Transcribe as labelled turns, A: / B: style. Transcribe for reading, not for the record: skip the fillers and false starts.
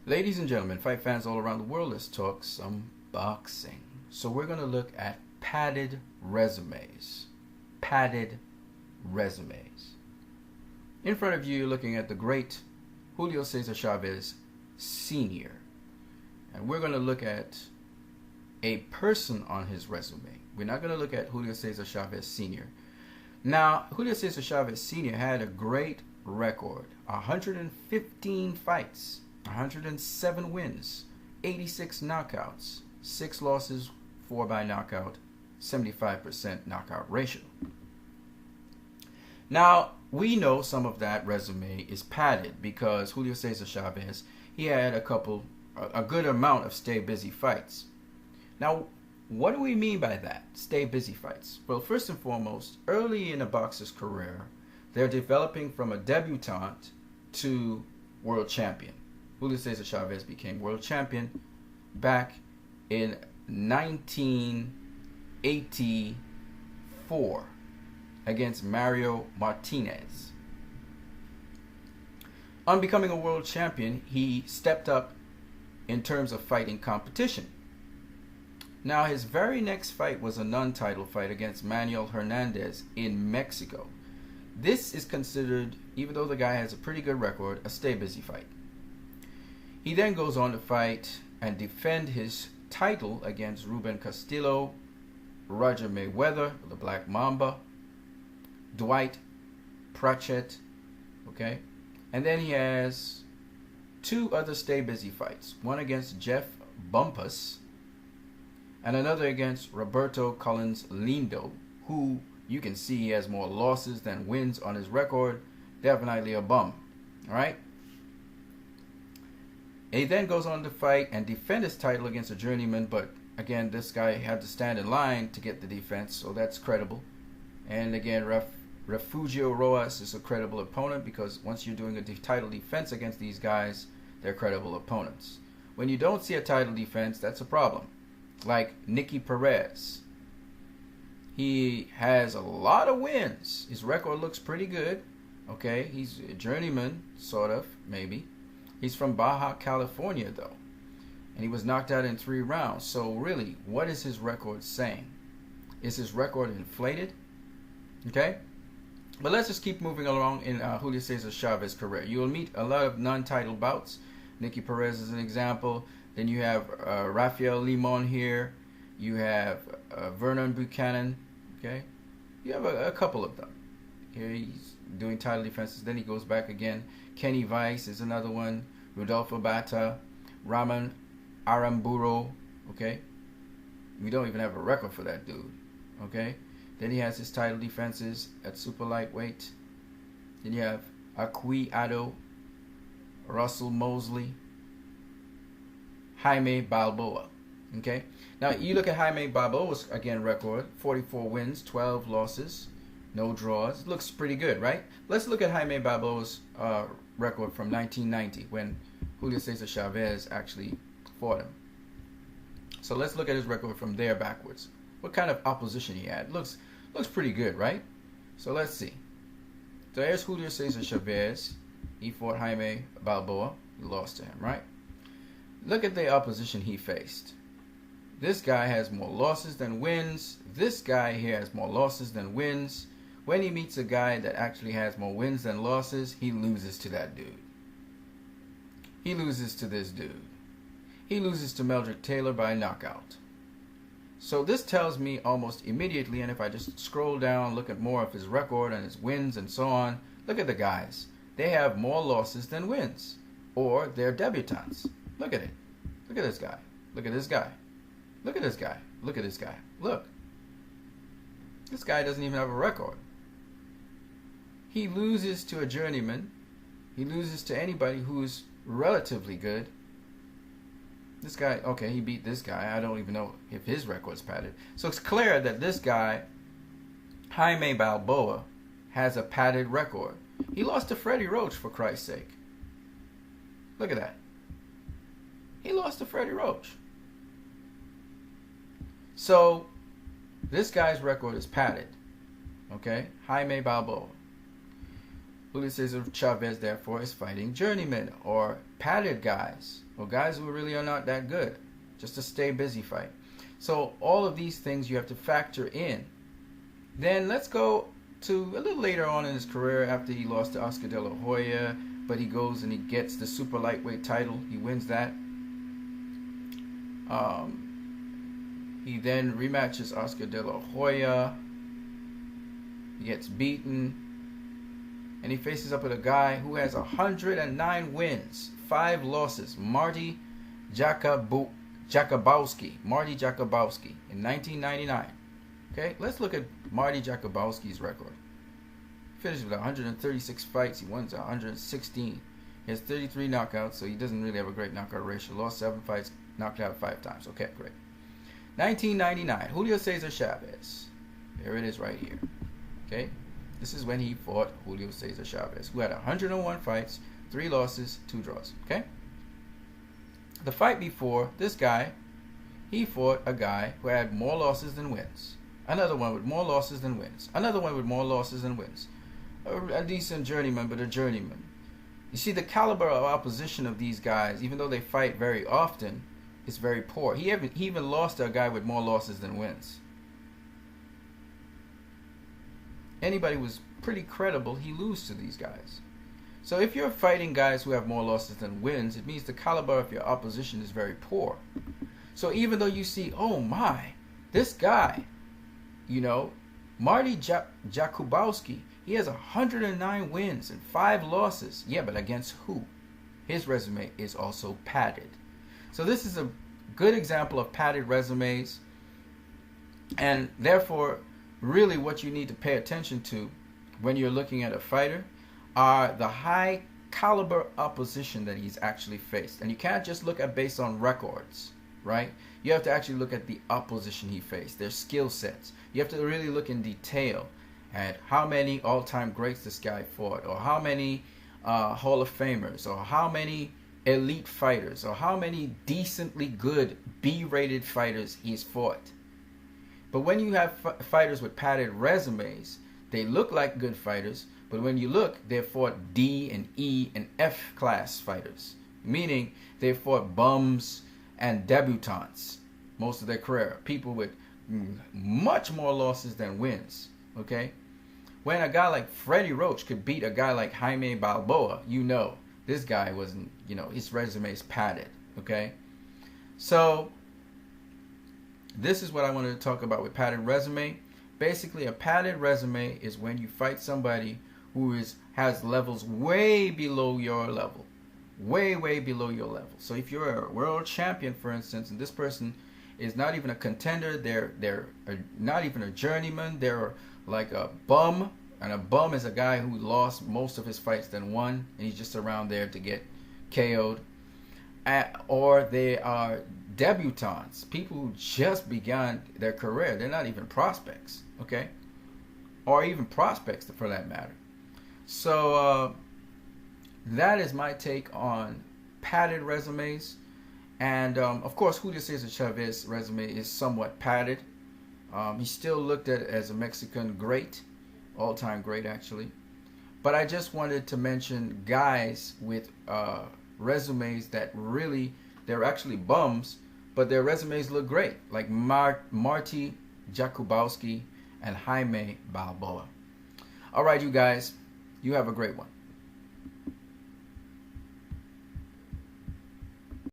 A: Ladies and gentlemen, fight fans all around the world, let's talk some boxing. So we're going to look at padded resumes. Padded resumes. In front of you, you're looking at the great Julio Cesar Chavez Sr. And we're going to look at a person on his resume. We're not going to look at Julio Cesar Chavez Sr. Now, Julio Cesar Chavez Sr. had a great record. 115 fights. 107 wins, 86 knockouts, 6 losses, 4 by knockout, 75% knockout ratio. Now, we know some of that resume is padded because Julio Cesar Chavez, he had a good amount of stay busy fights. Now, what do we mean by that, stay busy fights? Well, first and foremost, early in a boxer's career, they're developing from a debutante to world champion. Julio Cesar Chavez became world champion back in 1984 against Mario Martinez. On becoming a world champion, he stepped up in terms of fighting competition. Now, his very next fight was a non-title fight against Manuel Hernandez in Mexico. This is considered, even though the guy has a pretty good record, a stay busy fight. He then goes on to fight and defend his title against Ruben Castillo, Roger Mayweather, the Black Mamba, Dwight Pratchett, okay? And then he has 2 other stay busy fights, one against Jeff Bumpus and another against Roberto Collins Lindo, who you can see he has more losses than wins on his record. Definitely a bum, all right? He then goes on to fight and defend his title against a journeyman, but again, this guy had to stand in line to get the defense, so that's credible. And again, Refugio Rojas is a credible opponent because once you're doing a title defense against these guys, they're credible opponents. When you don't see a title defense, that's a problem. Like Nicky Perez. He has a lot of wins. His record looks pretty good. Okay, he's a journeyman, sort of, maybe. He's from Baja California, though. And he was knocked out in 3 rounds. So really, what is his record saying? Is his record inflated? Okay? But let's just keep moving along in Julio Cesar Chavez's career. You'll meet a lot of non-title bouts. Nicky Perez is an example. Then you have Rafael Limon here. You have Vernon Buchanan. Okay? You have a couple of them. Here he's doing title defenses. Then he goes back again. Kenny Weiss is another one. Rodolfo Bata. Ramon Aramburo. Okay? We don't even have a record for that dude. Okay? Then he has his title defenses at super lightweight. Then you have Akwi Ado. Russell Mosley. Jaime Balboa. Okay? Now, you look at Jaime Balboa's, again, record. 44 wins, 12 losses. No draws. Looks pretty good, right? Let's look at Jaime Balboa's record from 1990 when Julio Cesar Chavez actually fought him. So let's look at his record from there backwards. What kind of opposition he had? Looks pretty good, right? So let's see. So there's Julio Cesar Chavez. He fought Jaime Balboa. He lost to him, right? Look at the opposition he faced. This guy has more losses than wins. This guy here has more losses than wins. When he meets a guy that actually has more wins than losses, he loses to that dude. He loses to this dude. He loses to Meldrick Taylor by knockout. So this tells me almost immediately, and if I just scroll down, look at more of his record and his wins and so on, look at the guys. They have more losses than wins. Or they're debutantes. Look at it. Look at this guy. Look at this guy. Look at this guy. Look at this guy. Look. This guy doesn't even have a record. He loses to a journeyman. He loses to anybody who's relatively good. This guy, okay, he beat this guy. I don't even know if his record's padded. So it's clear that this guy, Jaime Balboa, has a padded record. He lost to Freddie Roach, for Christ's sake. Look at that. He lost to Freddie Roach. So this guy's record is padded. Okay? Jaime Balboa. Julio Cesar Chavez, therefore, is fighting journeymen or padded guys or guys who really are not that good, just to stay busy fight. So all of these things you have to factor in. Then let's go to a little later on in his career after he lost to Oscar De La Hoya, but he goes and he gets the super lightweight title. He wins that. He then rematches Oscar De La Hoya. He gets beaten. And he faces up with a guy who has 109 wins, 5 losses. Marty Jakubowski. Marty Jakubowski in 1999. Okay, let's look at Marty Jakubowski's record. He finished with 136 fights. He won 116. He has 33 knockouts, so he doesn't really have a great knockout ratio. Lost 7 fights, knocked out 5 times. Okay, great. 1999, Julio Cesar Chavez. There it is right here. Okay, this is when he fought Julio Cesar Chavez, who had 101 fights, 3 losses, 2 draws. Okay. The fight before, this guy, he fought a guy who had more losses than wins. Another one with more losses than wins. Another one with more losses than wins. A decent journeyman, but a journeyman. You see, the caliber of opposition of these guys, even though they fight very often, is very poor. He even lost to a guy with more losses than wins. Anybody who's pretty credible, he loses to these guys. So if you're fighting guys who have more losses than wins, it means the caliber of your opposition is very poor. So even though you see, oh my, this guy, you know, Marty Jakubowski, he has 109 wins and 5 losses. Yeah, but against who? His resume is also padded. So this is a good example of padded resumes. And therefore, really what you need to pay attention to when you're looking at a fighter are the high caliber opposition that he's actually faced. And you can't just look at based on records, right? You have to actually look at the opposition he faced, their skill sets. You have to really look in detail at how many all-time greats this guy fought, or how many Hall of Famers, or how many elite fighters, or how many decently good B-rated fighters he's fought. But when you have fighters with padded resumes, they look like good fighters, but when you look, they fought D and E and F class fighters, meaning they fought bums and debutantes most of their career, people with much more losses than wins. Okay, when a guy like Freddie Roach could beat a guy like Jaime Balboa, you know this guy wasn't, you know, his resume is padded. Okay, so this is what I wanted to talk about with padded resume. Basically, a padded resume is when you fight somebody who has levels way below your level. Way below your level. So if you're a world champion, for instance, and this person is not even a contender, they're not even a journeyman, they're like a bum, and a bum is a guy who lost most of his fights than won, and he's just around there to get KO'd. Or they are debutantes, people who just began their career. They're not even prospects, okay? Or even prospects for that matter. So that is my take on padded resumes. And of course, Julio Cesar Chavez's resume is somewhat padded. He's still looked at as a Mexican great, all-time great actually. But I just wanted to mention guys with resumes that really, they're actually bums, but their resumes look great, like Marty Jakubowski and Jaime Balboa. All right, you guys, you have a great one.